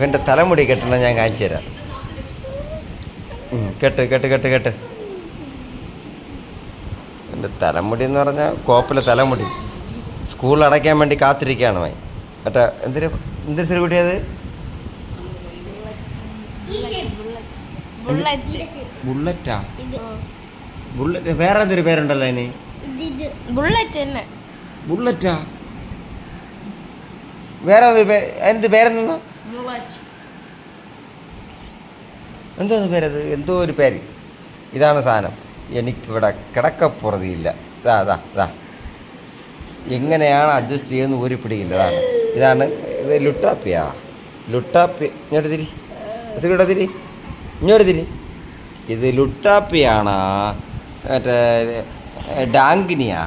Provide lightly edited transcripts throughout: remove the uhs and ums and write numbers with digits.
എൻ്റെ തലമുടി കെട്ടണം, ഞാൻ കാണിച്ചു തരാം. കെട്ട് കെട്ട് കെട്ട് കെട്ട്. എൻ്റെ തലമുടി എന്ന് പറഞ്ഞാൽ കോപ്പിലെ തലമുടി. സ്കൂൾ അടയ്ക്കാൻ വേണ്ടി കാത്തിരിക്കുകയാണ് അവൻ. മറ്റേ എന്തൊരു സെലിബ്രിറ്റിയത്? ബുള്ളറ്റാ? ബുള്ളറ്റ് വേറെ എന്തൊരു പേരുണ്ടല്ലോ അതിന്? ബുള്ളറ്റാ? വേറെ അതിൻ്റെ പേരെന്താ? എന്തോന്ന് പേരത്? എന്തോ ഒരു പേര്. ഇതാണ് സാധനം. എനിക്കിവിടെ കിടക്കപ്പുറതിയില്ല. ഇതാ എങ്ങനെയാണ് അഡ്ജസ്റ്റ് ചെയ്യുന്ന ഒരു പിടിയില്ല. ഇതാണ് ഇത്. ലുട്ടാപ്പിയാ? ലുട്ടാപ്പി ഇങ്ങോട്ട് തിരി, ഇവിടെ തിരി, ഇങ്ങോട്ട് തിരി. ഇത് ലുട്ടാപ്പിയാണോ മറ്റേ ഡാങ്കിനിയാ?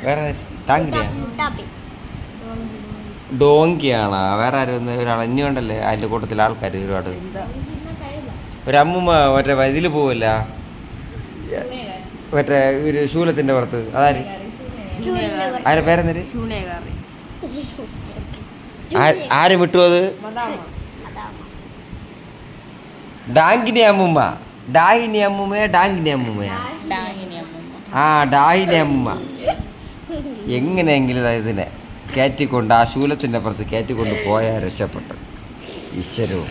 വേറെ ഡാങ്കിനിയാ? ഡോങ്കിയാണോ? വേറെ ആരും ഒരാൾ ഇനിയുണ്ടല്ലേ അതിൻ്റെ കൂട്ടത്തിൽ ആൾക്കാർ ഒരുപാട്. ഒരമ്മൂമ്മ മറ്റേ ഇതിൽ പോവില്ല, മറ്റേ ഒരു ശൂലത്തിൻ്റെ പുറത്ത്. അതാര്? ആരെ പേരെന്നേര്? ആരും വിട്ടു അത്? ഡാങ്കിനി അമ്മൂമ്മ. ഡാഹിനി അമ്മൂമ്മയാ ഡാങ്കിനി അമ്മൂമ്മയാ? ആ ഡാഹിനി അമ്മൂമ്മ. എങ്ങനെയെങ്കിലും ഇതിനെ കയറ്റിക്കൊണ്ട് ആ ശൂലത്തിൻ്റെ പുറത്ത് കയറ്റിക്കൊണ്ട് പോയാൽ രക്ഷപ്പെട്ടു. ഈശ്വരവും